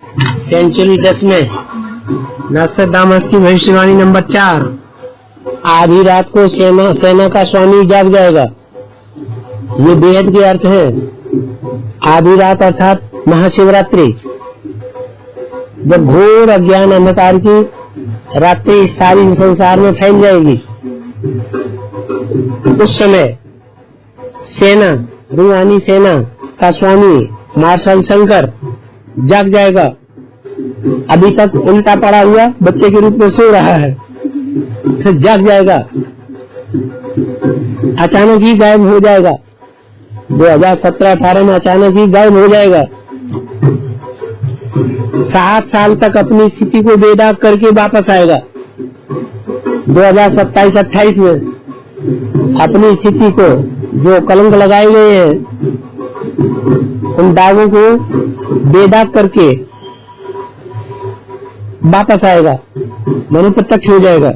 Century 10 में Nostradamus की भविष्यवाणी नंबर 4। आधी रात को सेना का स्वामी जाग जाएगा। ये बेहद के अर्थ है। आधी रात अर्थात महाशिवरात्रि, जब घोर अज्ञान अंधकार की रात्रि सारी संसार में फैल जाएगी, उस समय सेना, रूहानी सेना का स्वामी मार्शल शंकर जाग जाएगा। अभी तक उल्टा पड़ा हुआ बच्चे के रूप में सो रहा है, फिर जाग जाएगा, अचानक ही गायब हो जाएगा। 2017-18 में अचानक ही गायब हो जाएगा। 7 साल तक अपनी स्थिति को बेदाग करके वापस आएगा। 2027-28 में अपनी स्थिति को, जो कलंक लगाए गए हैं, उन दागों को बेदाग करके वापस आएगा, मानो प्रत्यक्ष हो जाएगा।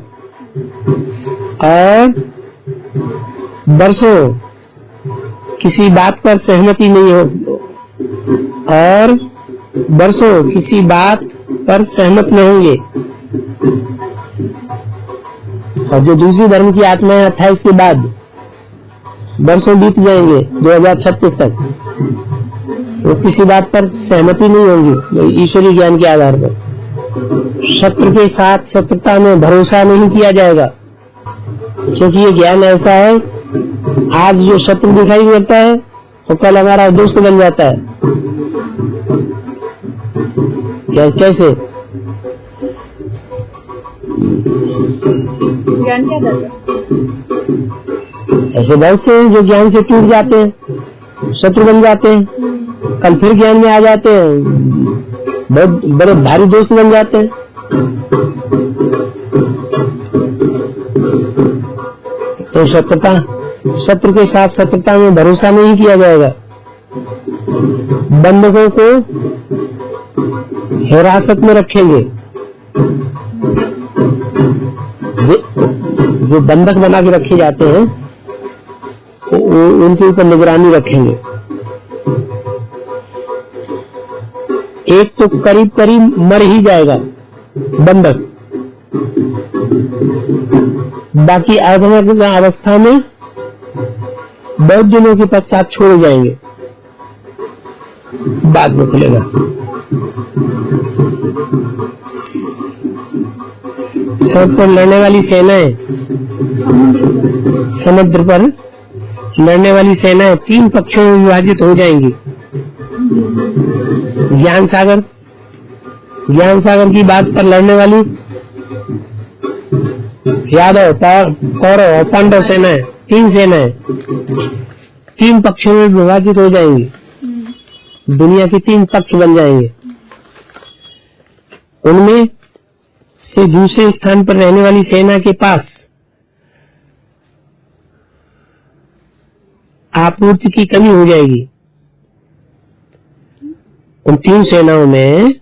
और वर्षों किसी बात पर सहमति नहीं हो, और वर्षों किसी बात पर सहमत नहीं होंगे। और जो दूसरी धर्म की आत्मा है 28 के बाद वर्षों बीत जाएंगे 2036 तक, वो किसी बात पर सहमति नहीं होंगी ईश्वरीय ज्ञान के आधार पर। शत्रु के साथ शत्रुता में भरोसा नहीं किया जाएगा, क्योंकि ये ज्ञान ऐसा है, आज जो शत्रु दिखाई देता है तो कल हमारा दोस्त बन जाता है। कैसे? ज्ञान क्या करता है? ऐसे बहुत से जो ज्ञान से टूट जाते हैं, शत्रु बन जाते हैं, कल फिर ज्ञान में आ जाते हैं, बहुत बड़े भारी दोस्त बन जाते हैं। तो शत्रु के साथ शत्रुता में भरोसा नहीं किया जाएगा। बंधकों को हिरासत में रखेंगे, जो बंधक बना के रखे जाते हैं उनके ऊपर निगरानी रखेंगे। एक तो करीब करीब मर ही जाएगा बंधक, बाकी अर्धनग्न अवस्था में बहुत दिनों के पश्चात छोड़े जाएंगे, बाद में खुलेगा। सब पर लड़ने वाली सेनाएं, समुद्र पर लड़ने वाली सेनाएं 3 पक्षों में विभाजित हो जाएंगी। ज्ञान सागर की बात पर लड़ने वाली यादव, कौरव और पांडव सेनाएं, 3 सेनाएं 3 पक्षों में विभाजित हो जाएंगी। दुनिया के 3 पक्ष बन जाएंगे। उनमें से दूसरे स्थान पर रहने वाली सेना के पास आपूर्ति की कमी हो जाएगी। उन 3 सेनाओं में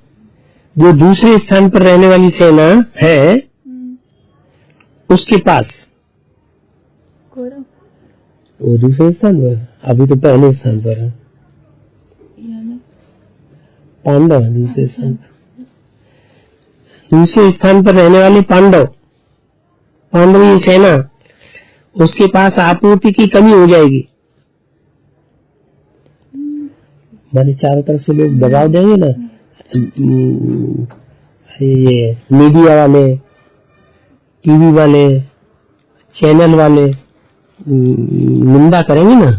जो दूसरे स्थान पर रहने वाली सेना है, उसके पास, वो दूसरे स्थान पर, अभी तो पहले स्थान पर है पांडव। दूसरे स्थान पर रहने वाले पांडवीय सेना, उसके पास आपूर्ति की कमी हो जाएगी। माने चारों तरफ से लोग दबाव देंगे ना, ये मीडिया वाले, टीवी वाले, चैनल वाले निंदा करेंगे ना,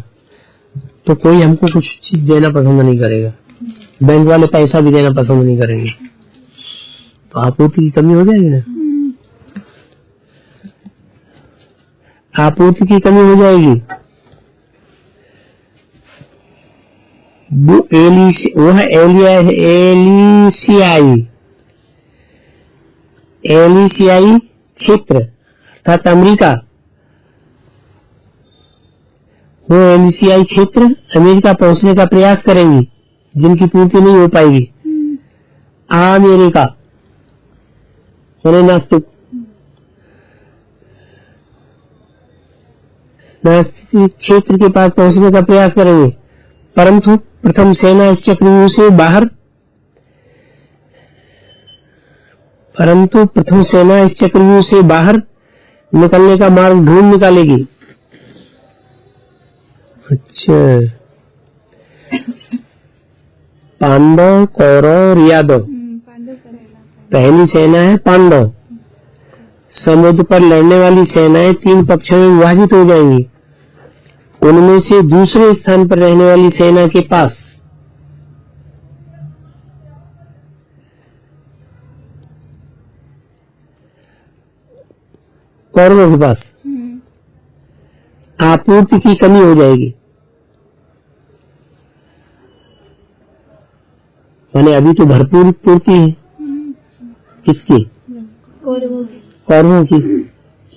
तो कोई हमको कुछ चीज देना पसंद नहीं करेगा। बैंक वाले पैसा भी देना पसंद नहीं करेंगे, तो आपूर्ति की कमी हो जाएगी ना, आपूर्ति की कमी हो जाएगी। वो है एलिसियाई क्षेत्र अर्थात अमेरिका। वो एलिसियाई क्षेत्र अमेरिका पहुंचने का प्रयास करेंगी, जिनकी पूर्ति नहीं हो पाएगी। अमेरिका नास्तिक क्षेत्र के पास पहुंचने का प्रयास करेंगे, परंतु प्रथम सेना इस चक्रव्यूह से बाहर परंतु प्रथम सेना इस चक्रव्यूह से बाहर निकलने का मार्ग ढूंढ निकालेगी। अच्छा, पांडव, कौरव और यादव, पहली सेना है पांडव। समुद्र पर लड़ने वाली सेनाएं 3 पक्षों में विभाजित हो जाएंगी। उनमें से दूसरे स्थान पर रहने वाली सेना के पास कौरवों के पास आपूर्ति की कमी हो जाएगी। माने अभी तो भरपूर पूर्ति है। किसकी? कौरवों की।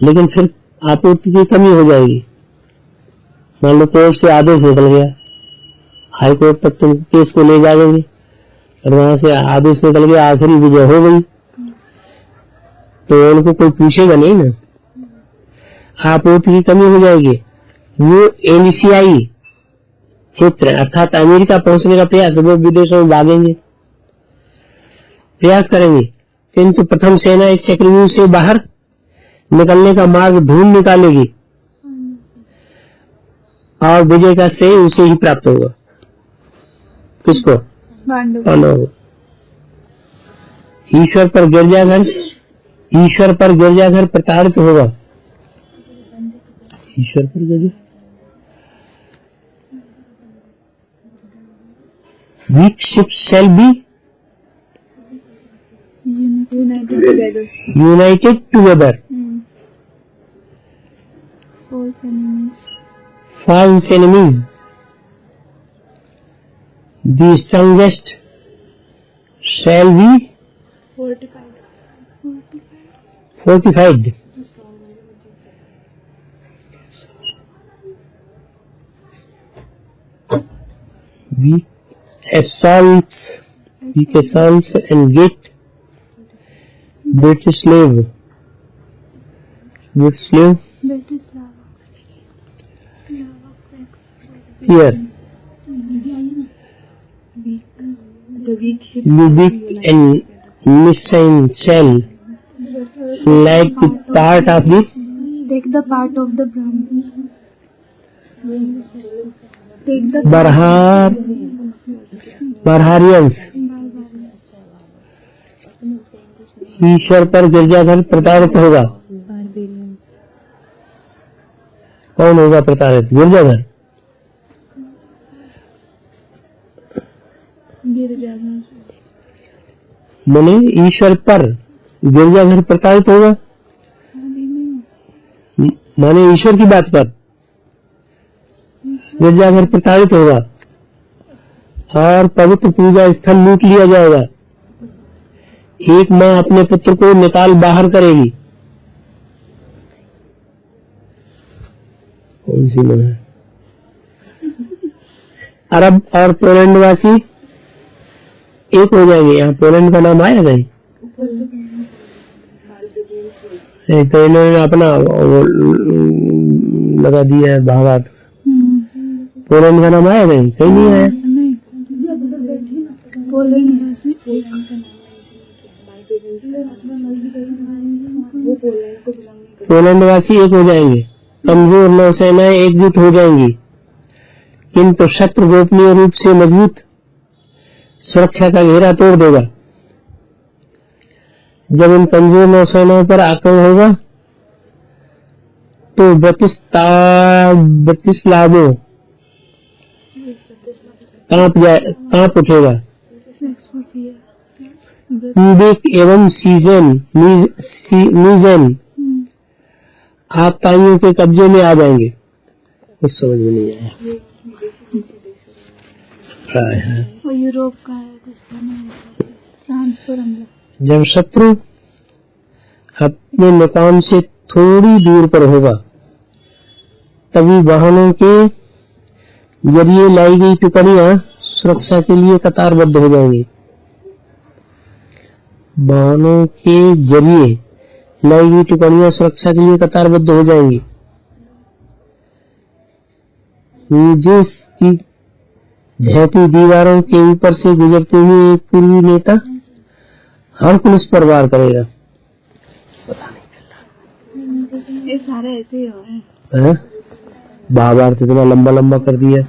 लेकिन फिर आपूर्ति की कमी हो जाएगी। मान लो कोर्ट से आदेश निकल गया, हाई कोर्ट तक तुम केस को ले जाओगे और वहां से आदेश निकल गया, आखिरी विजय हो गई, तो उनको कोई पूछेगा नहीं ना। आपूर्ति की कमी हो जाएगी। वो एशियाई क्षेत्र अर्थात अमेरिका पहुंचने का प्रयास, वो विदेशों में भागेंगे, प्रयास करेंगे, किंतु प्रथम सेना इस चक्रव्यूह से बाहर निकलने का मार्ग ढूंढ निकालेगी और विजय का श्रेय उसे ही प्राप्त होगा। किसको? पांडव। ईश्वर पर गिरजाघर प्रताड़ित होगा। ईश्वर पर गिरजा weak ships shall be united together. False enemies. The strongest shall be fortified. Weak assaults and get British slave. Here, Lubick and Missine shall like the part of the take the part of the Brahmin. Barharians. ईश्वर पर गिरजाघर प्रताड़ित होगा। कौन होगा प्रताड़ित? गिरजाघर। माने ईश्वर पर गिरजाघर प्रताड़ित होगा, माने ईश्वर की बात पर गिरजाघर प्रताड़ित होगा और पवित्र पूजा स्थल लूट लिया जाएगा। एक माँ अपने पुत्र को निकाल बाहर करेगी। कौन सी माँ है? अरब और पोलैंड वासी एक हो जाएंगे। यहाँ पोलैंड का नाम आया नहीं, तो इन्होंने अपना लगा दिया है भावार्थ। पोलैंड का नाम आया नहीं, कहीं नहीं आया। पोलैंड वासी एक हो जाएंगे। कमजोर नौसेनाएं एकजुट हो जाएंगी, किंतु शत्रु गोपनीय रूप से मजबूत सुरक्षा का घेरा तोड़ देगा। जब इन कमजोर नौसेनाओं पर आक्रमण होगा तो ब्रिटिशलाबो कांप उठेगा। क्यूबेक एवं मीजन आताइयों के कब्जे में आ जाएंगे। कुछ समझ में नहीं आया। यूरोप का है, फ्रांस पर हमला। जब शत्रु अपने मुकाम से थोड़ी दूर पर होगा तभी वाहनों के जरिए लाई गई टुकड़ियां सुरक्षा के लिए कतारबद्ध हो जाएंगी। वाहनों के जरिए लाई गई टुकड़ियां सुरक्षा के लिए कतारबद्ध हो जाएंगी। यूजेस की ढहती दीवारों के ऊपर से गुजरते हुए एक पूर्वी नेता हर पुलिस पर वार करेगा। पता नहीं ये सारे ऐसे ही हो रहे हैं। महाभारत इतना लंबा लंबा कर दिया।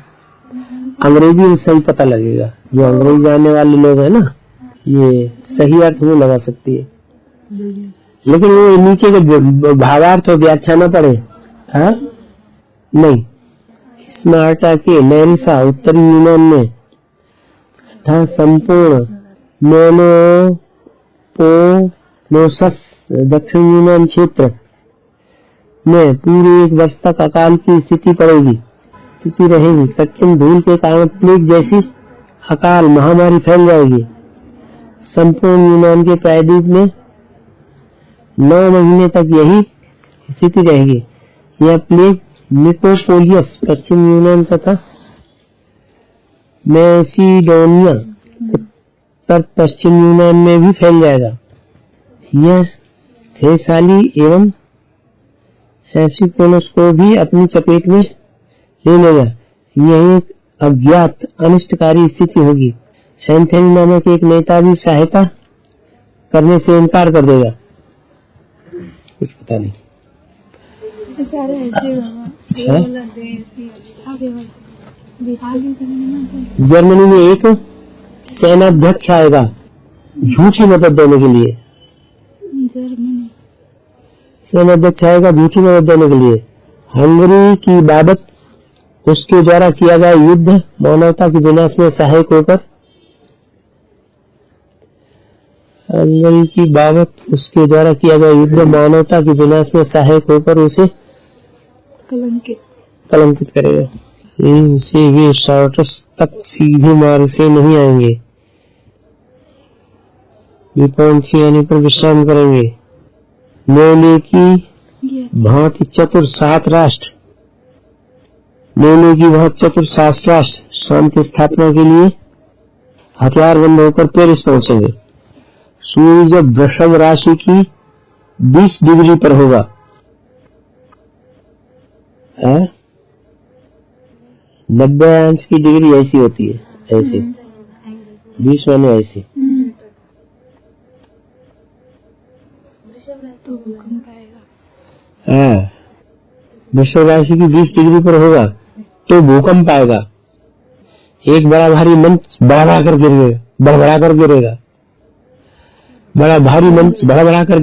अंग्रेजी में सही पता लगेगा। जो अंग्रेजी जानने वाले लोग हैं ना, ये सही अर्थ में लगा सकती है, लेकिन वो नीचे के भावार्थ और व्याख्या न पढ़े। हाँ नहीं, स्मार्टा के लैरिसा उत्तरी यूनान में था संपूर्ण मेलोपोनोसस दक्षिण यूनान क्षेत्र में पूरे 1 वर्ष तक अकाल की स्थिति रहेगी। कठिन धूल के कारण प्लेग जैसी अकाल महामारी फैल जाएगी। संपूर्ण यूनान के प्रायद्वीप में 9 महीने तक यही स्थिति रहेगी। यह प्लेग निकोपोलियस पश्चिम यूनान तथा मैसिडोनिया उत्तर पश्चिम यूनान में भी फैल जाएगा। यह थेसाली एवं सैसिकोनस को भी अपनी चपेट में ले लेगा। यह एक अज्ञात अनिष्टकारी स्थिति होगी। एंथनी नामक एक नेता भी सहायता करने से इनकार कर देगा। कुछ पता नहीं। सारे ऐसे जर्मनी में एक सेनाध्यक्ष आएगा झूठी मदद देने के लिए। सेनाध्यक्ष आएगा झूठी मदद देने के लिए। हंगरी की बाबत उसके द्वारा किया गया युद्ध मानवता के विनाश में सहायक होकर उसे कलंकित करेगा। इनसे वे सार्टस तक सीधे मार्ग से नहीं आएंगे, विपंथी आने पर विश्राम करेंगे। मेले की भांति चतुर 7 राष्ट्र शांति स्थापना के लिए हथियारबंद होकर पेरिस पहुंचेंगे। सूर्य जब वृषभ राशि की 20 डिग्री पर होगा, 90 अंश की डिग्री ऐसी होती है, ऐसे 20 माने ऐसे। वृषभ राशि की 20 डिग्री पर होगा तो भूकंप आएगा। एक बड़ा भारी मंच बड़ा कर गिरेगा। एक बड़ा भारी मंच बड़ा कर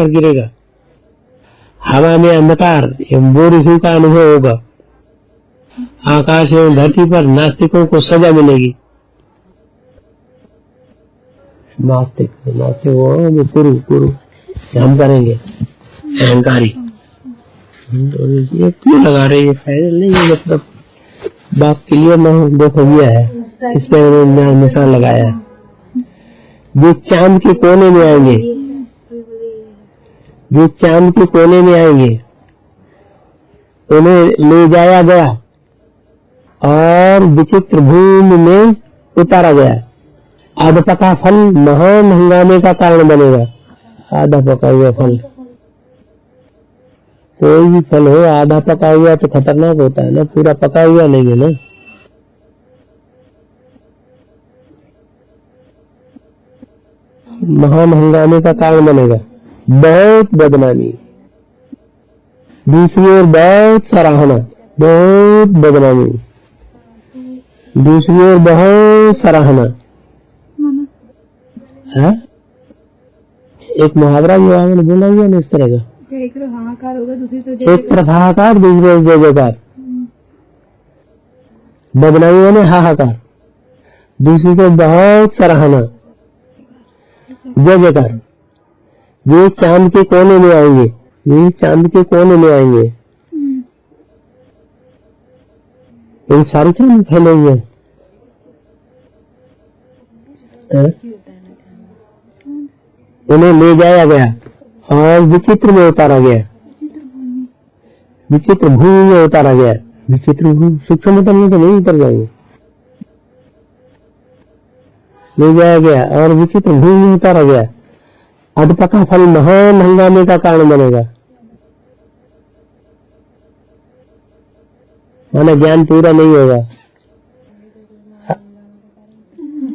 गिरेगा। हवा में अंधकार एवं बोरिखू का अनुभव होगा। आकाश एवं धरती पर नास्तिकों को सजा मिलेगी। नास्तिक वो गुरु हम करेंगे अहंकारी। ये क्यों लगा रहे हैं? फायदा नहीं है, मतलब बात क्लियर न हो। देखो ये है, इस पर निशान लगाया है। जो चांद के कोने में आएंगे उन्हें ले जाया गया और विचित्र भूमि में उतारा गया। आधा पका फल महान हंगामे का कारण बनेगा। आधा पका हुआ फल, कोई भी फल हो आधा पका हुआ तो खतरनाक होता है ना, पूरा पका हुआ नहीं है ना। महान हंगामे का कारण बनेगा। बहुत बदनामी, दूसरी ओर बहुत सराहना, बहुत बदनामी, दूसरी ओर बहुत सराहना है। एक मुहावरा भी आपने बोला हुआ ना इस तरह का। एक तरफ हाहाकार होगा, दूसरी तरफ एक तरफ हाहाकार, दूसरी तरफ जय जयकार। बदनामी यानी हाहाकार, दूसरी तरफ बहुत सराहना, जय जयकार। वे चांद के कोने में आएंगे, इन सारी चांद फैले हुए हैं। उन्हें ले जाया गया और विचित्र में उतारा गया, विचित्र भूमि में उतारा गया। विचित्र भूमि सूक्ष्म तल में तो नहीं उतर जाएंगे। ले जाया गया और विचित्र भूमि में उतारा गया। अधपका फल महान हंगामे का कारण बनेगा। माना ज्ञान पूरा नहीं होगा।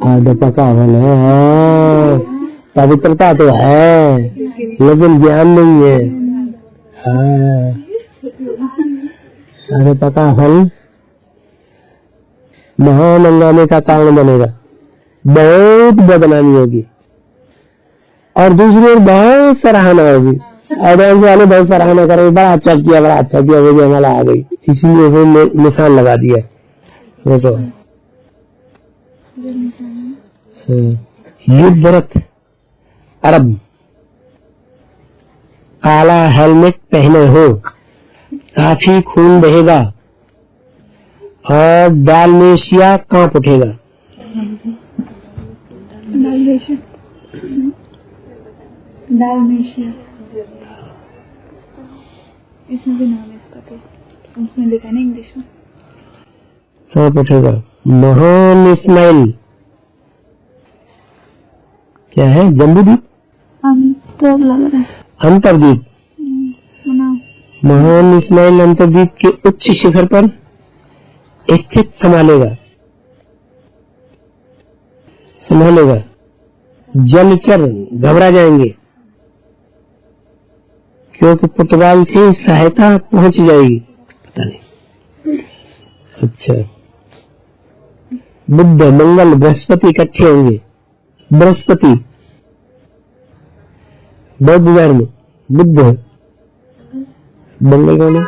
आधा पका फल है, हाँ, पवित्रता तो है लेकिन ज्ञान नहीं है। हाँ, आधा पका फल महान हंगामे का कारण बनेगा, बहुत बदनामी होगी और दूसरी ओर बहुत सराहना होगी। ऑडियंस वाले बहुत सराहना करेंगे, बड़ा अच्छा किया, बड़ा अच्छा किया, वो जयमाला आ गई, इसीलिए वो निशान लगा दिया। वो तो युद्धरत अरब काला हेलमेट पहने हो, काफी खून बहेगा और डालमेशिया कांप उठेगा। डालमेशिया इसमें भी नाम है इसका, तो उसमें लिखा है ना इंग्लिश में। कांप उठेगा। महान इस्माइल क्या है? जम्बूद्वीप, तो लग रहा है अंतरद्वीप। महान इस्माइल अंतरद्वीप के उच्च शिखर पर स्थित संभालेगा। जलचर घबरा जाएंगे क्योंकि पुर्तगाल से सहायता पहुंच जाएगी। पता नहीं। अच्छा, बुद्ध, मंगल, बृहस्पति इकट्ठे होंगे। बृहस्पति बौद्ध धर्म, बुद्ध, मंगल कौन है?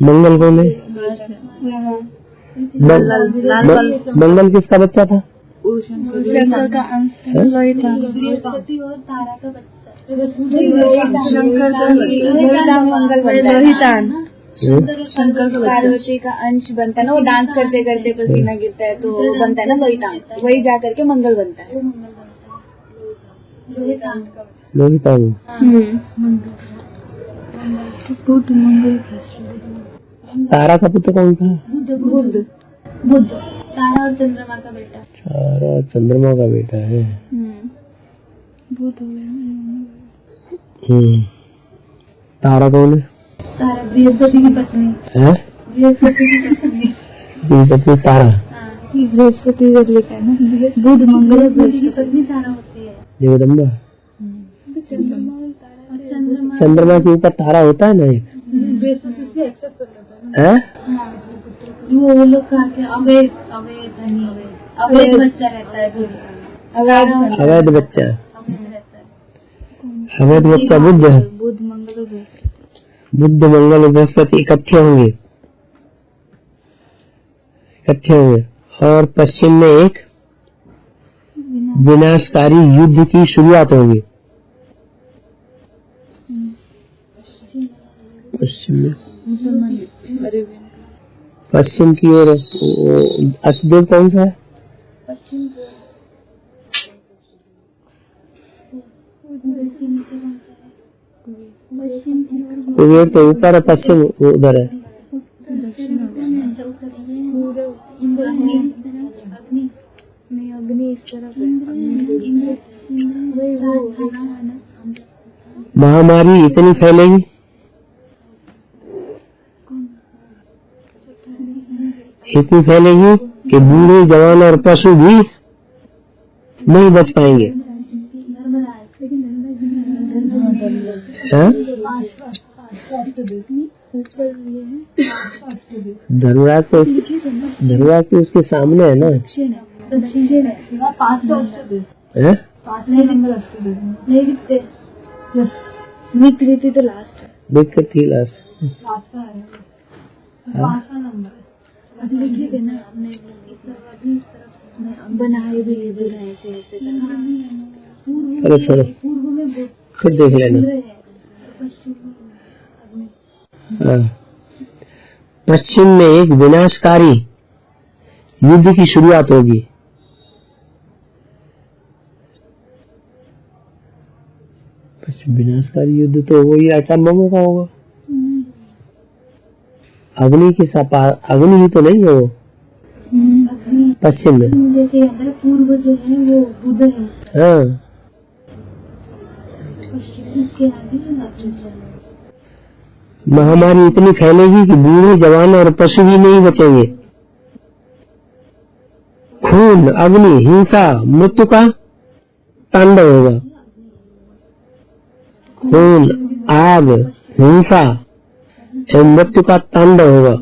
मंगल कौन है? मंगल किसका बच्चा था? शंकर का अंश था। बृहस्पति और तारा का बच्चा। शंकर का लोहितान, शंकर का पार्वती का अंश बनता है ना, वो डांस करते करते पसीना गिरता है तो वो बनता है ना लोहितान, वही जाकर के मंगल बनता है। लोहितान। तारा का पुत्र कौन था? बुध। बुध तारा और चंद्रमा का बेटा। तारा चंद्रमा का बेटा है। बुध हो गया। तारा कौन है? तारा बृहस्पति की पत्नी है। बृहस्पति की पत्नी। बृहस्पति तारा। बृहस्पति जब लिखा है ना, बुध मंगल बृहस्पति की पत्नी तारा होती है। जगदम्बा। चंद्रमा के ऊपर तारा होता है ना एक। बृहस्पति से एक्सेप्ट कर लेता है ना। वो लोग कहा कि अवैध बच्चा रहता है। अवैध बच्चा, अवैध बच्चा बुद्ध है। बुध मंगल बृहस्पति। बुद्ध, मंगल और बृहस्पति इकट्ठे होंगे और पश्चिम में एक विनाशकारी युद्ध की शुरुआत होगी। पश्चिम की ओर अष्टदेव कौन सा है? कुबेर तो ऊपर है, पश्चिम उधर है। महामारी इतनी फैलेगी कि बूढ़े, जवान और पशु भी नहीं बच पाएंगे। धर्मराज तो उसके सामने है ना। विकृति तो लास्ट है। विकृति लास्ट। लिखी देना आपने बनाए भी छोड़ो फिर देख लेना। पश्चिम में एक विनाशकारी युद्ध की शुरुआत होगी। पश्चिम विनाशकारी युद्ध तो वही एटम बमों का होगा। अग्नि के साथ, अग्नि ही तो नहीं है वो पश्चिम में। जैसे पूर्व जो है वो बुध है। हाँ, पश्चिम के आगे महामारी इतनी फैलेगी कि बूढ़े, जवान और पशु भी नहीं बचेंगे। खून, अग्नि, हिंसा, मृत्यु का तांडव होगा। खून, आग, हिंसा एवं मृत्यु का तांडव होगा।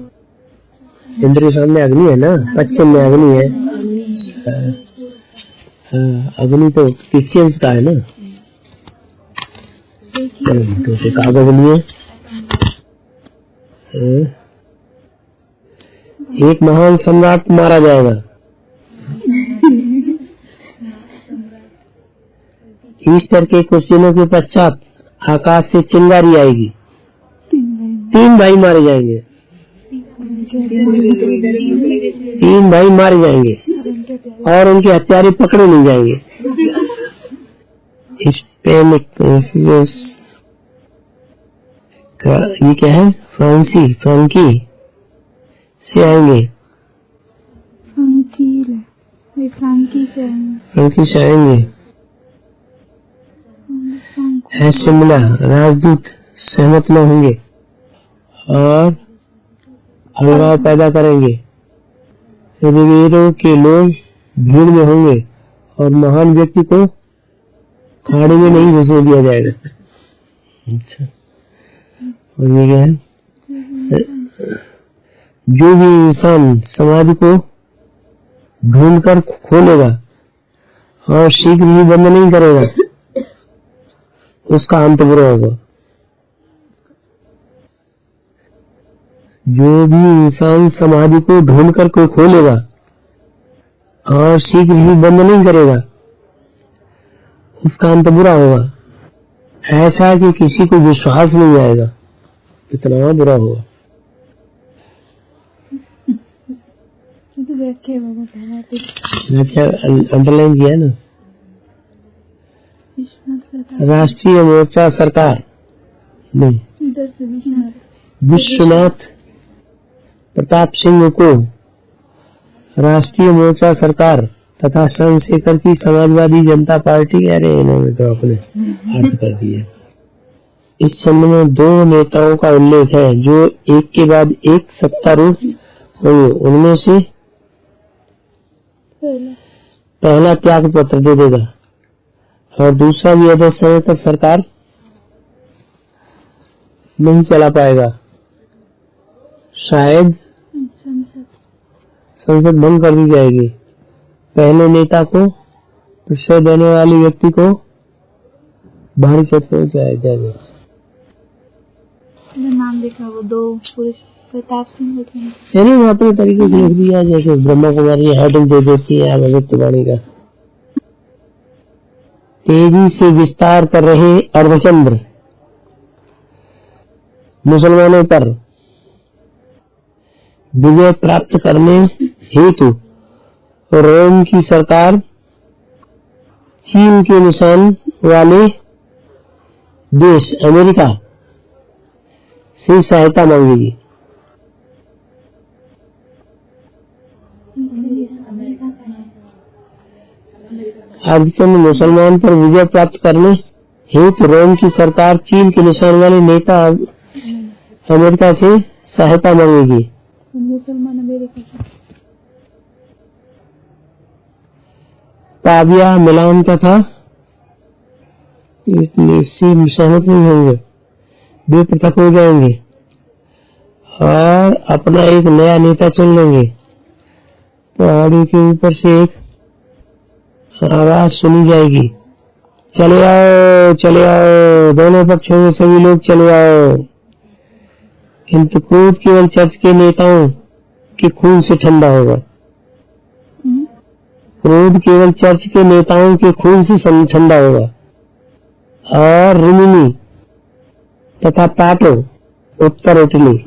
इंद्र सामने अग्नि है ना, पश्चिम में अग्नि है। अग्नि तो क्रिश्चियंस का है ना। तो से कागज लिए एक महान सम्राट मारा जाएगा। ईस्टर के कुछ दिनों के पश्चात आकाश से चिंगारी आएगी। 3 भाई मारे जाएंगे। 3 भाई मारे जाएंगे और उनके हत्यारे पकड़े नहीं जाएंगे। स्पेनिक ये क्या है? फ्रांकी से आएंगे। फ्रांकी से आएंगे। ऐसे मिला राजदूत सहमत न होंगे और अलगाव पैदा करेंगे। के लोग भीड़ में होंगे और महान व्यक्ति को खाड़ी में नहीं घुसने दिया जाएगा। अच्छा, और ये क्या है? जो भी इंसान समाधि को ढूंढकर खोलेगा और शीघ्र ही बंद नहीं करेगा, उसका अंत बुरा होगा। जो भी इंसान समाधि को ढूंढकर कोई खोलेगा और शीघ्र ही बंद नहीं करेगा, उसका अंत बुरा होगा। ऐसा कि किसी को विश्वास नहीं आएगा, इतना बुरा होगा। व्याख्या अंडरलाइन किया ना। राष्ट्रीय मोर्चा सरकार नहीं, विश्वनाथ प्रताप सिंह को राष्ट्रीय मोर्चा सरकार तथा चंद्रशेखर की समाजवादी जनता पार्टी, अरे इन्होंने तो अपने अर्थ कर दिए। इस छंद में 2 नेताओं का उल्लेख है जो एक के बाद एक सत्तारूढ़ होंगे। उनमें से पहला त्याग पत्र दे देगा और दूसरा भी अधिक समय तक सरकार नहीं चला पाएगा। शायद संसद भंग कर दी जाएगी। पहले नेता को प्रश्रय देने वाले व्यक्ति को भारी चोट पहुंचाएगा। नाम देखा वो 2 पुरुष प्रताप सिंह यानी वो अपने तरीके से लिख दिया, जैसे ब्रह्मा कुमारी हेडिंग दे देती है भविष्यवाणी का। तेजी से विस्तार कर रहे अर्धचंद्र मुसलमानों पर विजय प्राप्त करने हेतु रोम की सरकार चीन के निशान वाले देश अमेरिका से सहायता मांगेगी। अर्धचंद्र मुसलमान पर विजय प्राप्त करने हेतु रोम की सरकार चीन के निशान वाले नेता अमेरिका से सहायता मांगेगी। मुसलमान अमेरिका से पाविया मिलान का था, इसलिए सहमत नहीं होंगे, वे पृथक हो जाएंगे और अपना एक नया नेता चुन लेंगे। पहाड़ी के ऊपर से एक आवाज सुनी जाएगी, चले आओ चले आओ, दोनों पक्षों में सभी लोग चले आओ। किंतु क्रोध केवल चर्च के नेताओं के खून से ठंडा होगा। क्रोध केवल चर्च के नेताओं के खून से ठंडा होगा और रिमिनी तथा पाटो उत्तर इटली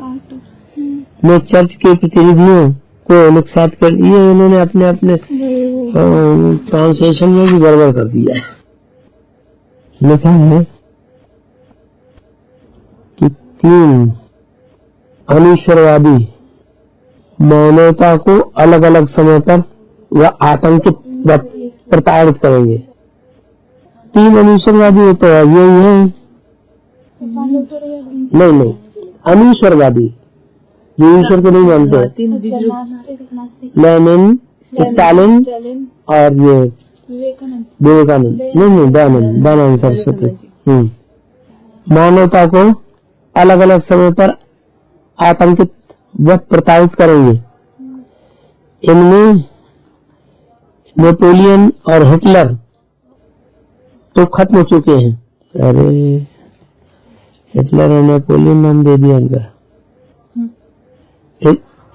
में चर्च के प्रतिनिधियों को नुकसान कर दिए। इन्होंने अपने अपने ट्रांसलेशन में भी गड़बड़ कर दिया है। लिखा है कि 3 अनिश्वरवादी मानवता को अलग अलग समय पर वह आतंकित व प्रताड़ित करेंगे। 3 अनिश्वरवादी तो यही है। नहीं, अनीश्वरवादी जो ईश्वर को नहीं मानते, लेनिन, स्टालिन और ये विवेकानंद, नहीं दयानंद सरस्वती। मानवता को अलग अलग समय पर आतंकित व प्रताड़ित करेंगे। इनमें नेपोलियन और हिटलर तो खत्म हो चुके हैं। अरे हिटलर और नेपोलियन नाम दे दिया इनका।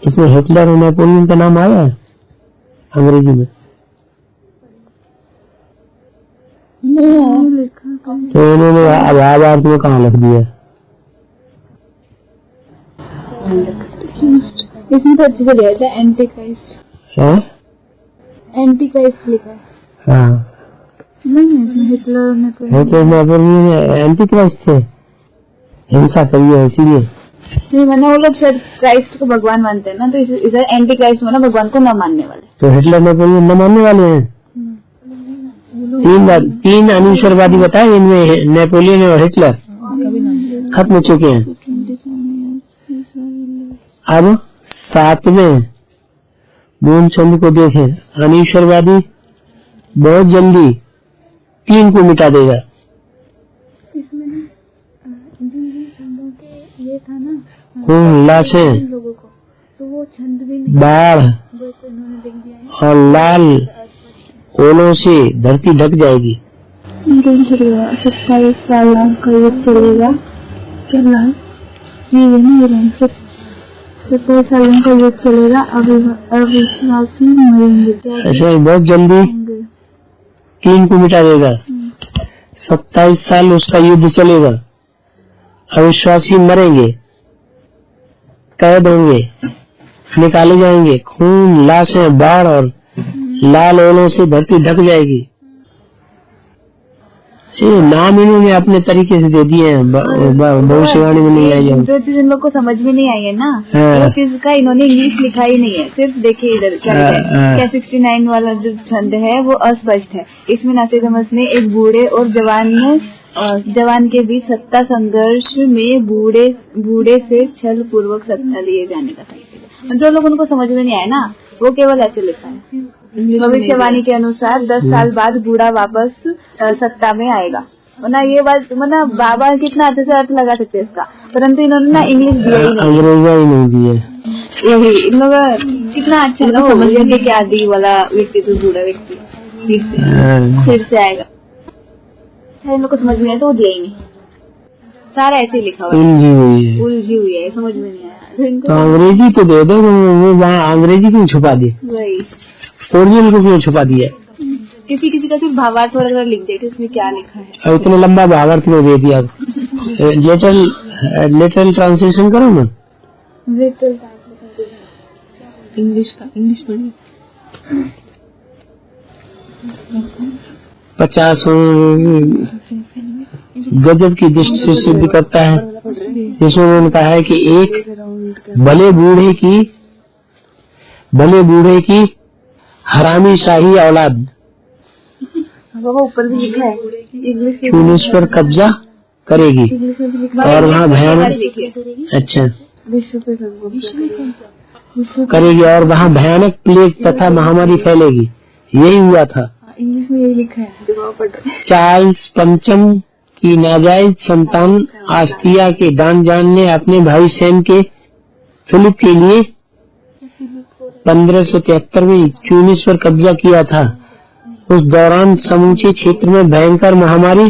इसमें हिटलर और नेपोलियन का नाम आया है अंग्रेजी में? तो इन्होंने आवाज में कहाँ लिख दिया? इसमें तो अच्छे से लिखा था एंटी क्राइस्ट। एंटी क्राइस्ट लिखा है। हाँ नहीं इसमें हिटलर नेपोलियन एंटी क्राइस्ट थे, हिंसा करी है इसीलिए। नहीं मैंने वो लोग शायद क्राइस्ट को भगवान मानते हैं ना, तो इधर एंटी क्राइस्ट माना भगवान को न मानने वाले। तो हिटलर नेपोलियन न मानने वाले हैं। तीन अनीश्वरवादी बताए, इनमें नेपोलियन और हिटलर खत्म हो चुके हैं। अब सातवें मूलचंद को देखें। अनीश्वरवादी बहुत जल्दी 3 को मिटा देगा। ये था ना लाशें, लोगों को, तो वो छंद भी नहीं, बाढ़ और लाल ओलों से धरती ढक जाएगी। 27 साल का युग चलेगा। क्या लाल ये ना 27 साल का युग चलेगा। अविश्वासी मरेंगे। ऐसे बहुत जल्दी 3 को मिटा देगा। 27 साल उसका युद्ध चलेगा। अविश्वासी मरेंगे, कैद होंगे, निकाले जाएंगे। खून, लाशें, बाढ़ और लाल ओलों से धरती ढक जाएगी। ये नाम इन्होंने अपने तरीके से दे दिए हैं, भविष्यवाणी में नहीं आई है। जो चीज इन लोग को समझ में नहीं आई है ना, वो चीज का इन्होंने इंग्लिश लिखा ही नहीं है। सिर्फ देखिए इधर क्या लिखा है, क्या 69 वाला जो छंद है वो अस्पष्ट है। इसमें नासिर ने एक बूढ़े और जवान के बीच सत्ता संघर्ष में बूढ़े से छल पूर्वक सत्ता लिए जाने का साहित्य। जो लोग उनको समझ में नहीं आए ना, वो केवल ऐसे लिखा है। भविष्यवाणी के अनुसार 10 साल बाद बूढ़ा वापस सत्ता में आएगा। ना ये बात मतलब बाबा कितना अच्छे से अर्थ लगा सकते इसका, परंतु इन्होंने ना इंग्लिश दिया ही नहीं, अंग्रेजी ही नहीं दिया। यही इन लोग कितना अच्छा समझ लेंगे कि आदि वाला व्यक्ति तो बूढ़ा व्यक्ति फिर से आएगा। इन लोग को समझ में आया तो वो दिया ही नहीं, सारा ऐसे लिखा हुआ है, उलझी हुई है, समझ में नहीं आया। तो अंग्रेजी तो दे दो, वो वहाँ अंग्रेजी क्यों छुपा दी? वही ओरिजिनल को क्यों छुपा दिया? किसी का सिर्फ भावार्थ थोड़ा थोड़ा लिख दिया कि इसमें क्या लिखा है। इतना लंबा भावार्थ क्यों दे दिया? लिटरल ट्रांसलेशन करो ना। इंग्लिश पढ़िए। 50 गजब की दृष्टि से सिद्ध करता है, जिसमें उन्होंने कहा है कि एक भले बूढ़े की हरामी शाही औलाद ऊपर भी लिखा है इंग्लिश पर कब्जा करेगी और वहाँ भयानक करेगी और वहाँ भयानक प्लेग तथा महामारी फैलेगी। यही हुआ था। इंग्लिश में यही लिखा है। चार्ल्स पंचम की नाजायज संतान आस्तिया के दान ने अपने भाई सैम के फिलिप के लिए 1573 में ट्यूनिस पर कब्जा किया था। उस दौरान समूचे क्षेत्र में भयंकर महामारी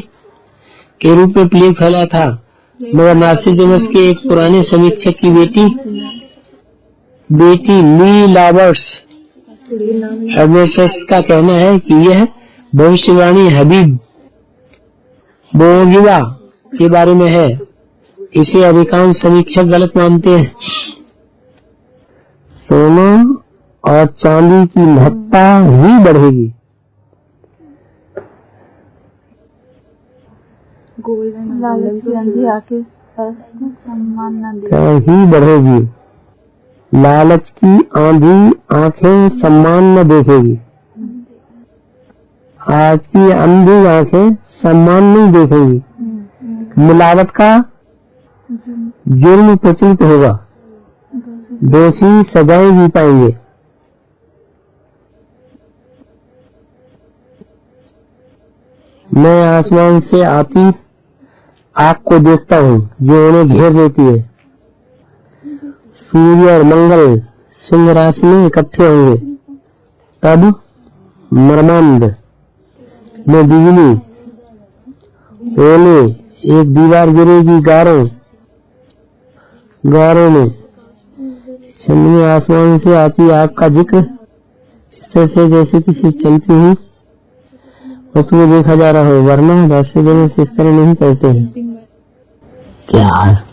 के रूप में प्लेग फैला था, मगर नास्तिक के एक पुराने समीक्षक की बेटी ली लावर्स का कहना है कि यह भविष्यवाणी हबीब बोर्गिवा के बारे में है। इसे अधिकांश समीक्षक गलत मानते हैं। सोना और चांदी की महत्ता ही बढ़ेगी। ही बढ़ेगी। लालच की आंधी आंखें सम्मान न देखेगी। आज की अंधी आंखें सम्मान नहीं देखेगी। मिलावट का जुर्म प्रचलित होगा, दोषी सजाएं भी पाएंगे। मैं आसमान से आती आग को देखता हूँ जो उन्हें घेर लेती है। सूर्य और मंगल सिंह राशि में इकट्ठे होंगे, तब मर्मांध में बिजली, ओले, एक दीवार गिरेगी गारों में। चंद्रमा आसमान से आती आग का जिक्र इस तरह से जैसे किसी चलती हुई वस्तु को देखा जा रहा हो, वरना राशि देने से इस तरह नहीं करते हैं। क्या है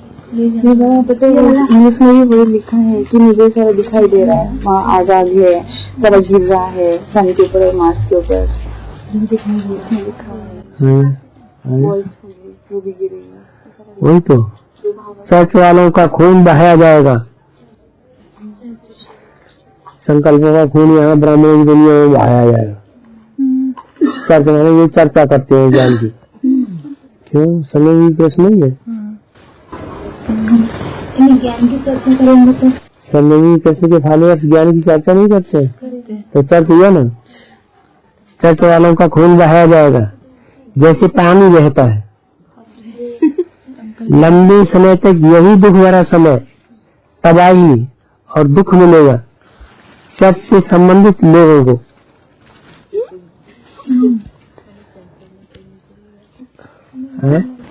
पता है, इंग्लिश में भी वही लिखा है कि मुझे सारा दिखाई दे रहा है, वहाँ आग है, सूरज गिर रहा है सन के ऊपर और मार्स के ऊपर, दिखाई लिखा है वो भी गिरेगी। वही तो चर्च वालों का खून बहाया जाएगा, संकल्पों का खून यहाँ ब्राह्मणों की दुनिया में बहाया जाएगा। चर्च वाले ये चर्चा करते हैं ज्ञान की, क्यों समय भी केस नहीं है। ज्ञान की चर्चा करेंगे तो समवी कृष्ण के फॉलोअर्स ज्ञान की चर्चा नहीं करते, तो चर्च हुआ ना। चर्च वालों का खून बहाया जाएगा जैसे पानी बहता है। लंबे समय तक यही दुख भरा समय, तबाही और दुख मिलेगा चर्च से संबंधित लोगों को।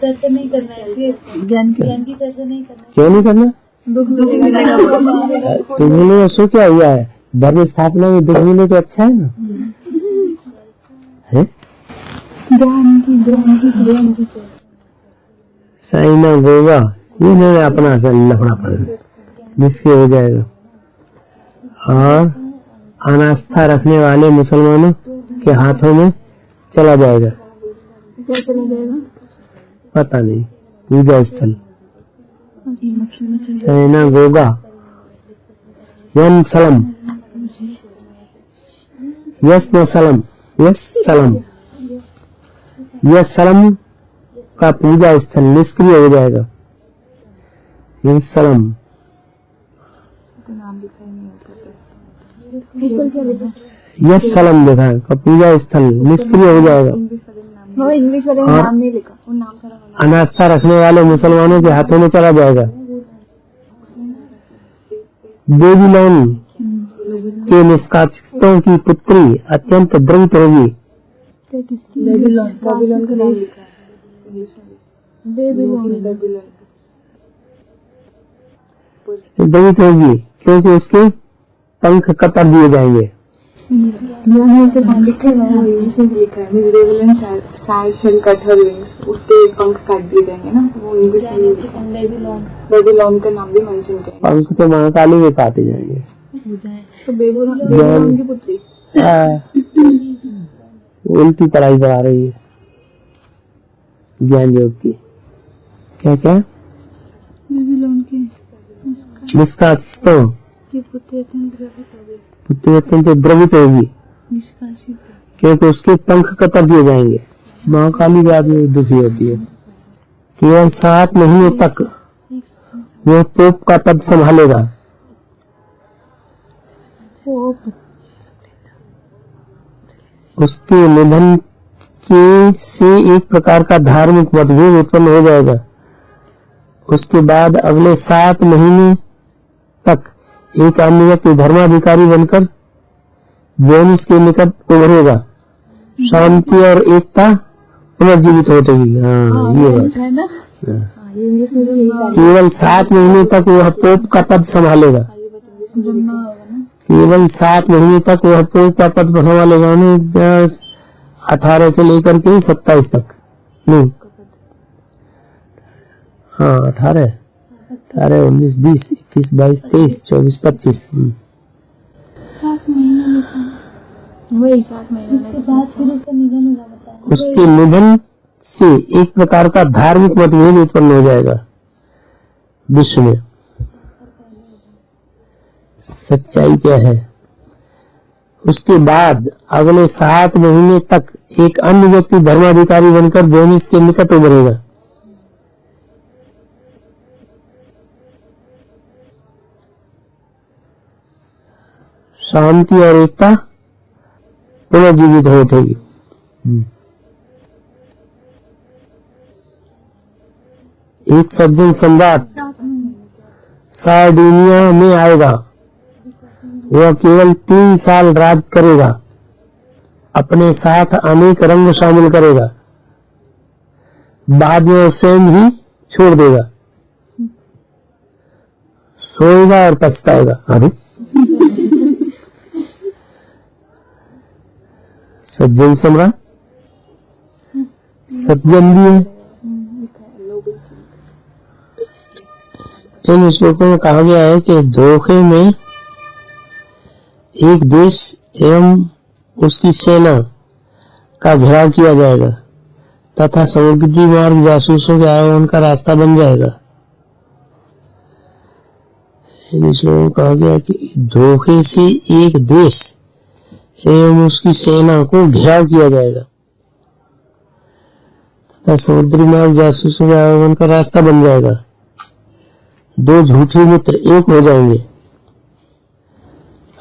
चर्चा नहीं करना है, ज्ञान की चर्चा नहीं करना। क्यों नहीं करना? दुख मिले सो क्या हुआ है, धर्म स्थापना में दुख मिले तो अच्छा है ना। है ज्ञान की साइना गोगा ये नहीं अपना लफड़ा पड़ेगा, जिससे हो जाएगा। और अनास्था रखने वाले मुसलमानों के हाथों में चला जाएगा। क्या चला जाएगा पता नहीं, पूजा स्थल सैना गोगा यम सलम यस सलम का पूजा स्थल निष्क्रिय हो जाएगा। यस सलम यस सलम लिखा का पूजा स्थल निष्क्रिय हो जाएगा। इंग्लिश वाले नाम नहीं लिखा, वो नाम सारा अनास्था रखने वाले मुसलमानों के हाथों में चला जाएगा। बेबीलोन के निष्कासितों की पुत्री अत्यंत द्रवित होगी। बेबीलोन का नाम लिखा है, द्रवित होगी क्योंकि उसके पंख कतर दिए जाएंगे। लिखा है उसके पंख काट दिए जाएंगे ना, वो इंग्लिश में बेबीलोन का नाम भी मेंशन करेंगे। पंख तो महाकाली में काटे जाएंगे। तो बेबीलोन की पुत्री उल्टी पढ़ाई करा रही है ज्ञान योग की। क्या क्या बेबीलोन की निष्कासितों की पुत्री अत्यंत द्रवित होगी निष्कासित, क्योंकि उसके पंख कतर दिए जाएंगे। महाकाली बाद में दुखी होती है। केवल 7 महीने तक वो पोप का पद संभालेगा। उसके निधन के से एक प्रकार का धार्मिक मतभेद उत्पन्न हो जाएगा। उसके बाद अगले 7 महीने तक एक अन्य व्यक्ति धर्माधिकारी बनकर वेनिस के निकट उभरेगा। शांति और एकता पुनर्जीवित होगी। हाँ ये बात है ना। केवल 7 महीने तक वह पोप का पद संभालेगा। केवल 7 महीने तक वह पोप का पद संभालेगा। 18 से लेकर के 27 तक नहीं, हाँ 18, 19, 20, 21, 22, 23, 24, 25। उसके निधन से एक प्रकार का धार्मिक मतभेद उत्पन्न हो जाएगा विश्व में। सच्चाई क्या है? उसके बाद अगले 7 महीने तक एक अन्य व्यक्ति धर्माधिकारी बनकर वेनिस के निकट उभरेगा। शांति और एकता पुनर्जीवित हो उठेगी। एक सज्जन सम्राट सार्डिनिया में आएगा। वह केवल 3 साल राज करेगा। अपने साथ अनेक रंग शामिल करेगा। बाद में स्वयं ही छोड़ देगा। सोएगा और पछताएगा। अरे सज्जन सम्राट सज्जन भी है। इन श्लोकों में कहा गया है कि धोखे में एक देश एवं उसकी सेना का घेराव किया जाएगा तथा समुद्री मार्ग जासूसों के आगमन का रास्ता बन जाएगा। इन श्लोकों में कहा गया कि धोखे से एक देश एवं उसकी सेना को घेराव किया जाएगा तथा समुद्री मार्ग जासूसों के आगमन का रास्ता बन जाएगा। 2 झूठे मित्र एक हो जाएंगे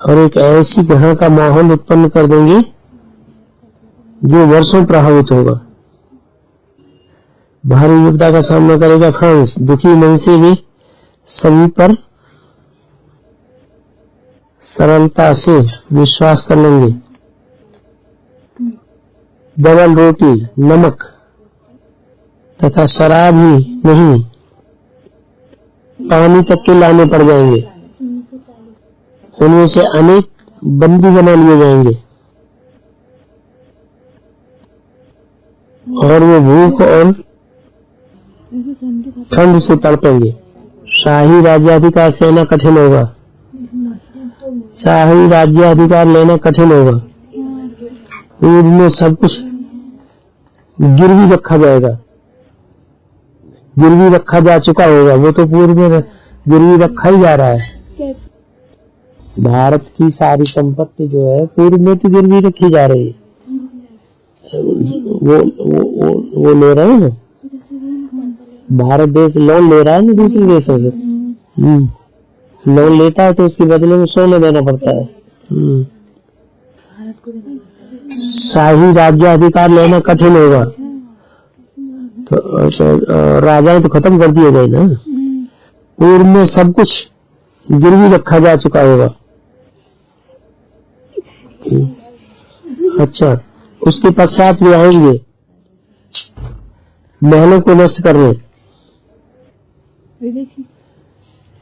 और एक ऐसी ग्रहण का माहौल उत्पन्न कर देंगे जो वर्षों प्रभावित होगा। भारी विपदा का सामना करेगा फ्रांस। दुखी मन से वे सभी पर सरलता से विश्वास कर लेंगे। डबल रोटी, नमक तथा शराब ही नहीं, पानी तक के लाने पड़ जाएंगे। उनमें से अनेक बंदी बना लिए जाएंगे और वो भूख और ठंड से तड़पेंगे। शाही राज्याधिकार सेना कठिन होगा। शाही राज्याधिकार लेना कठिन होगा। पूर्व में सब कुछ गिरवी रखा जाएगा। गिरवी रखा जा चुका होगा। वो तो पूर्व में गिरवी रखा ही जा रहा है। भारत की सारी संपत्ति जो है पूर्व में तो गिरवी रखी जा रही है। वो ले रहे हैं ना, भारत देश लोन ले रहा है ना दूसरे देशों से। लोन लेता है तो उसके बदले में सोना देना पड़ता है। शाही राज्याधिकार लेना कठिन होगा। तो राजाएं तो खत्म कर दिए गए ना। पूर्व में सब कुछ गिरवी रखा जा चुका होगा। अच्छा, उसके पश्चात भी आएंगे महलों को नष्ट करने।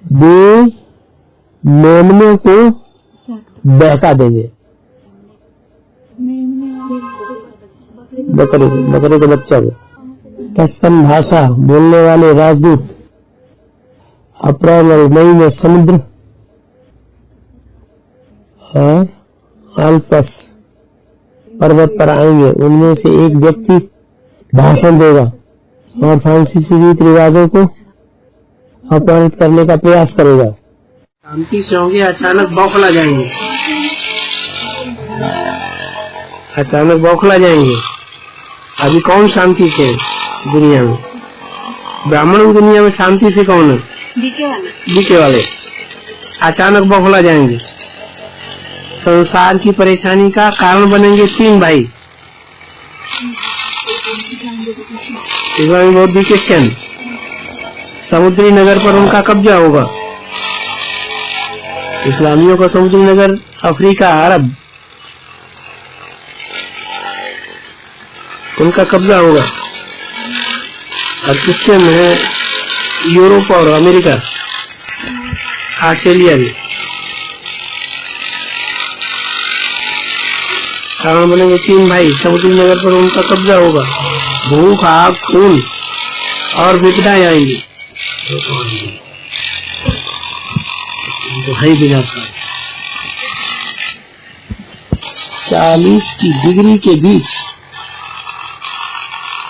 वे मेमनों को बहका देंगे। बकरे के बच्चा को। तत्सम भाषा बोलने वाले राजदूत अप्रैल और मई में समुद्र और अल्पस पर्वत पर आएंगे। उनमें से एक व्यक्ति भाषण देगा और फ्रांसीसी रीति रिवाजों को अपमानित करने का प्रयास करेगा। शांति से होंगे, अचानक बौखला जाएंगे। अचानक बौखला जाएंगे। अभी कौन शांति से दुनिया में? ब्राह्मण दुनिया में शांति से कौन है? डीके वाले। अचानक बौखला जाएंगे। संसार की परेशानी का कारण बनेंगे 3 भाई, इस्लामी बौद्ध क्रिश्चियन। समुद्री नगर पर उनका कब्जा होगा। इस्लामियों का समुद्री नगर अफ्रीका, अरब, उनका कब्जा होगा। और क्रिश्चियन है यूरोप और अमेरिका, ऑस्ट्रेलिया भी। कारण बनेंगे 3 भाई। समुद्री नगर पर उनका कब्जा होगा। भूख, आग, खून और विपदाएं आएंगी। तो है विनाशकारी। 40 की डिग्री के बीच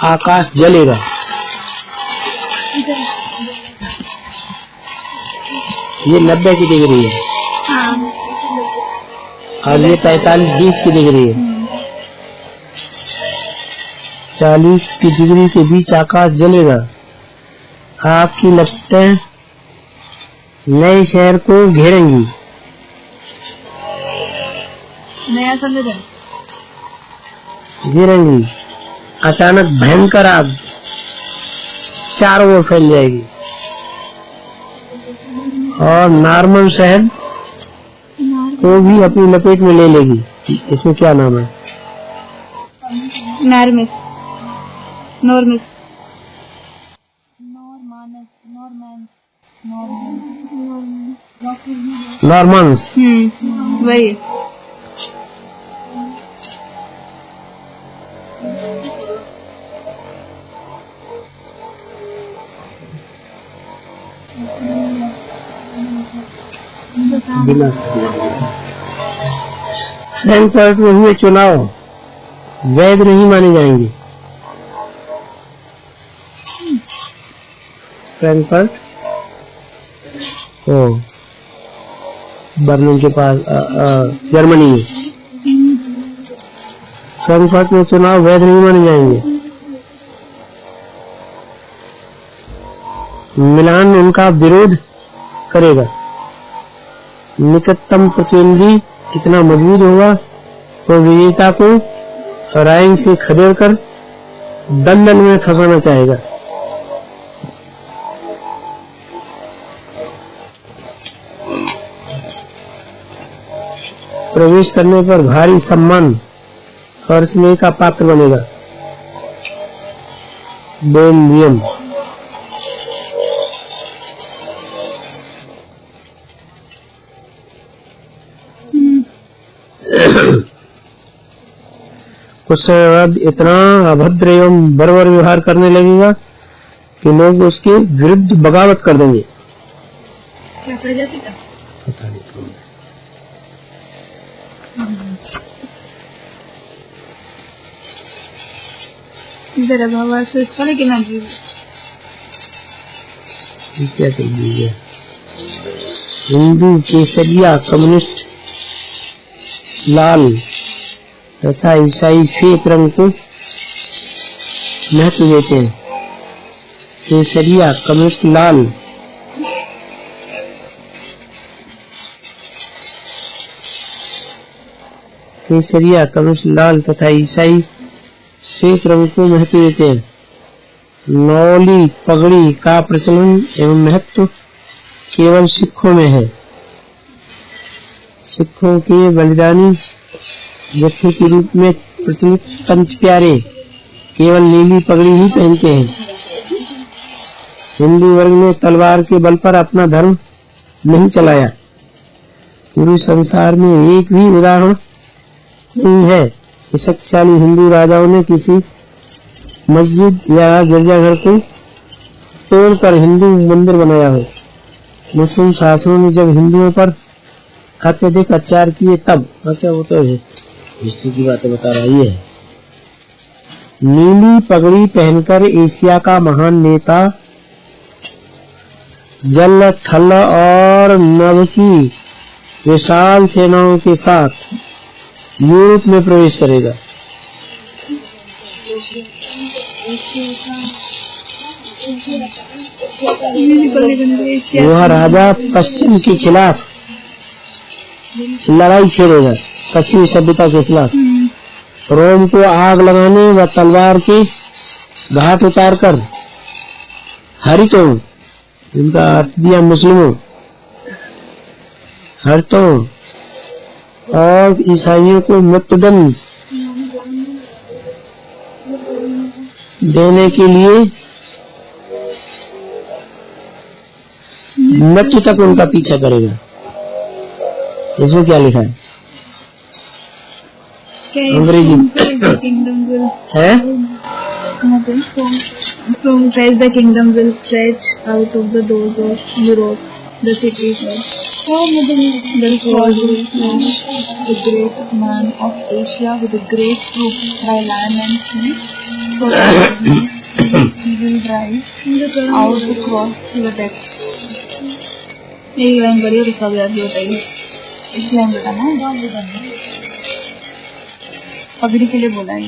आकाश जलेगा। ये 90 की डिग्री है और ये 45-20 की डिग्री है। 40 की डिग्री के बीच आकाश जलेगा। आग की लपटें नए शहर को घेरेंगी। नया संगठन। गिरेंगी, अचानक भयंकर आग चारों ओर फैल जाएगी और नार्मन शहर को भी अपनी लपेट में ले लेगी। इसमें क्या नाम है? नॉर्मिस, नॉर्मिस, नॉर्मन्स। वही। फ्रैंकफर्ट में हुए चुनाव वैध नहीं माने जाएंगे। फ्रैंकफर्ट बर्लिन के पास जर्मनी में फ्रैंकफर्ट में चुनाव वैध नहीं माने जाएंगे। मिलान उनका विरोध करेगा। निकटतम प्रतिद्वंदी इतना मजबूत होगा तो विजेता को राइंग से खदेड़कर दलदल में फंसाना चाहेगा। प्रवेश करने पर भारी सम्मान और स्नेह का पात्र बनेगा। बेल्जियम। कुछ समय बाद इतना अभद्र एवं बर्बर व्यवहार करने लगेगा कि लोग उसके विरुद्ध बगावत कर देंगे। क्या प्रजाति का? जरा बाबा से इसका कि ना जी क्या कर दीजिए। हिंदू केसरिया, कम्युनिस्ट लाल तथा ईसाई श्वेत रंग को महत्व देते हैं। केसरिया, कम्युनिस्ट लाल केसरिया, कम्युनिस्ट लाल तथा ईसाई श्वेत रंग को महत्व देते हैं। नौली पगड़ी का प्रचलन एवं महत्व केवल सिखों में है। सिखों के बलिदानी जत्थे के रूप में प्रचलित पंच प्यारे केवल नीली पगड़ी ही पहनते हैं। हिंदू वर्ग ने तलवार के बल पर अपना धर्म नहीं चलाया। पूरे संसार में एक भी उदाहरण नहीं है कि शक्तिशाली हिंदू राजाओं ने किसी मस्जिद या गिरजाघर को तोड़कर हिंदू मंदिर बनाया हो। मुस्लिम शासकों ने जब हिंदुओं पर अत्यधिक अत्याचार किए तब वो तो हिस्ट्री की बातें बता रही है। नीली पगड़ी पहनकर एशिया का महान नेता जल थल और नभ की विशाल सेनाओं के साथ यूरोप में प्रवेश करेगा। वह राजा पश्चिम के खिलाफ लड़ाई छेड़ेगा। पश्चिमी सभ्यता के खिलाफ रोम को आग लगाने व तलवार के घाट उतारकर हरितों, इनका अर्थ दिया मुस्लिमों, हरितों और ईसाइयों को मृत्युदंड देने के लिए मृत्यु तक उनका पीछा करेगा। इसमें क्या लिखा है? अंग्रेजी है। The kingdom will stretch out of the doors of Europe, the cities will follow the great man of Asia with a great troop by land and sea. He will drive out across the deck. एक line बड़ी और उसका भी आप बताइए। एक line बताना पगड़ी के लिए बोला है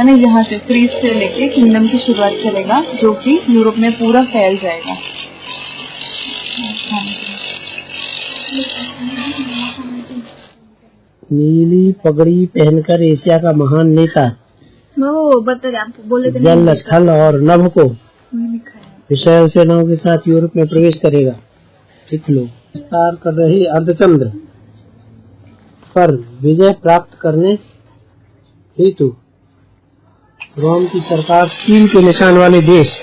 ना। यहाँ से फ्रीज से लेके किंगडम की शुरुआत करेगा जो कि यूरोप में पूरा फैल जाएगा। नीली पगड़ी पहनकर एशिया का महान नेता वो बता आपको बोले थे जल स्थल और नभ को विशाल सेनाओं के साथ यूरोप में प्रवेश करेगा। ठीक लोग विस्तार कर रहे अर्धचंद्र पर विजय प्राप्त करने हेतु रोम की सरकार चीन के निशान वाले देश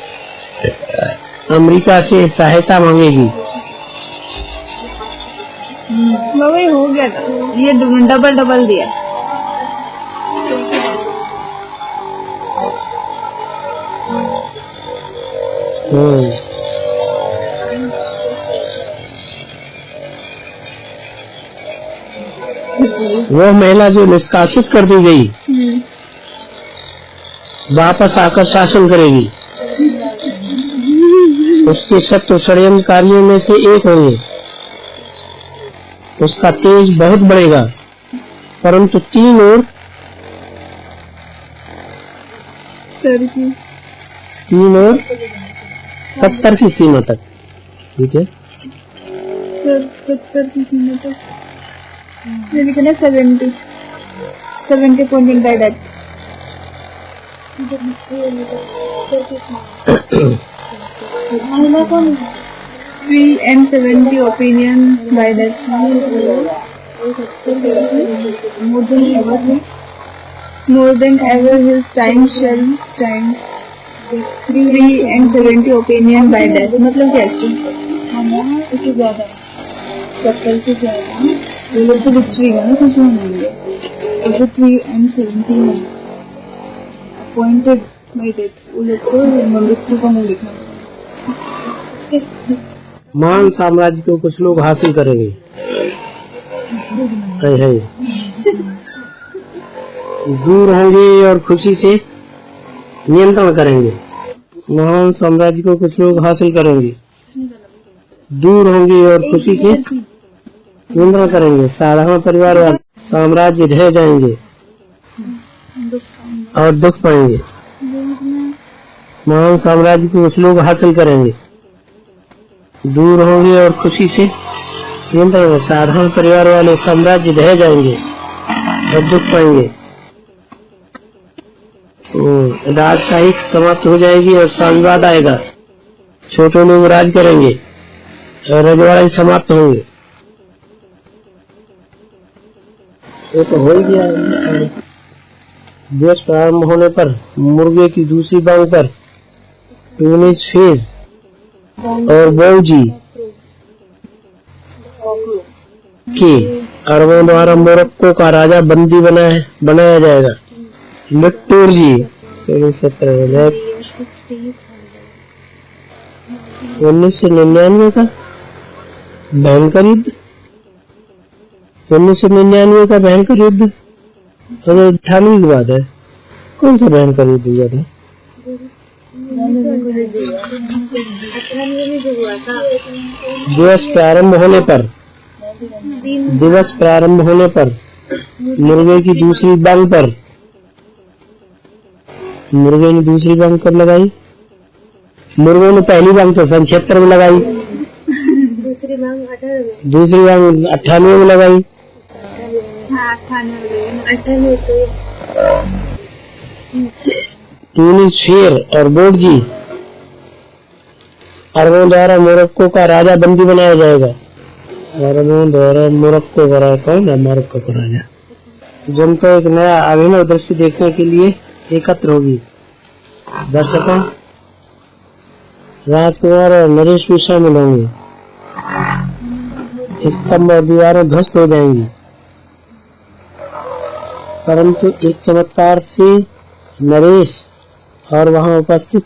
अमेरिका से सहायता मांगेगी। वही हो गया था, ये डबल डबल दिया। वो महिला जो निष्कासित कर दी गई वापस आकर शासन करेगी। उसके शत्रु षड्यंत्रकारियों में से एक होंगे। उसका तेज बहुत बढ़ेगा, परंतु 3 और 70 की सीमा तक। ठीक है, 70 की सीमा तक। 70 pointed by that. 3 and 70 opinion by that. More than ever his time shall stand. 3 and 70 opinion by that. मतलब कैसे? इससे ज़्यादा 70 से ज़्यादा ये लोग तो विक्ट्री है ना, कुछ नहीं है। 3 and 70 अपॉइंटेड बाय डेथ, वो लोग को मृत्यु का मुँह लिखा। महान साम्राज्य को कुछ लोग हासिल करेंगे। है दूर होंगे और खुशी से नियंत्रण करेंगे। महान साम्राज्य को कुछ लोग हासिल करेंगे, दूर होंगे और खुशी से नियंत्रण करेंगे। साधारण परिवार वाले साम्राज्य रह जाएंगे और दुख पाएंगे। महान साम्राज्य को कुछ लोग हासिल करेंगे, दूर होंगे और खुशी से नियंत्रण। साधारण परिवार वाले साम्राज्य रह जाएंगे और दुख पाएंगे। राजशाही समाप्त हो जाएगी और साम्राज्यवाद आएगा। छोटे लोग राज करेंगे और रजवाड़े समाप्त होंगे। ये तो हो ही गया। देश प्रारंभ होने पर मुर्गे की दूसरी बांग पर ट्यूनिस फेज और बौजी के अरबों द्वारा मोरक्को का राजा बंदी बनाया जाएगा। लट्टूरजी 1999 का भयंकर युद्ध, 1999 का भयंकर युद्ध 98 की बात है। कौन सा भयंकर युद्ध हुआ था? दिवस प्रारंभ होने पर मुर्गे की दूसरी बांग पर, मुर्गे ने दूसरी बांग पर लगाई। मुर्गे ने पहली बांग तो 76 में लगाई, दूसरी बांग 98 में लगाई। ट्यूनिस शेर और बोर्जी अरबों द्वारा मोरक्को का राजा बंदी बनाया जाएगा। अरबों द्वारा मोरक्को का राजा कौन है? मोरक्को का राजा। जनता एक नया अभिनव दृश्य देखने के लिए एकत्र होगी। दर्शकों, राजकुमार और नरेश भी शामिल होंगे। स्तंभ और दीवारें ध्वस्त हो जाएंगी, परंतु एक चमत्कार से नरेश और वहां उपस्थित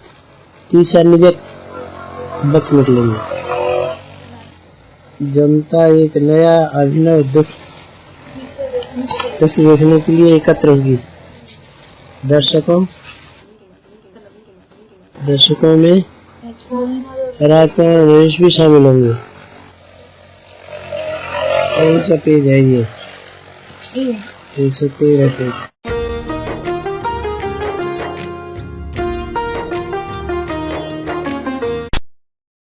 30 अन्य व्यक्ति बच निकलेंगे। जनता एक नया अभिनव दृश्य देखने के लिए एकत्र होगी। दर्शकों में राजकुमार और नरेश भी शामिल होंगे। कौन सा पेज है ये? 113 पेज।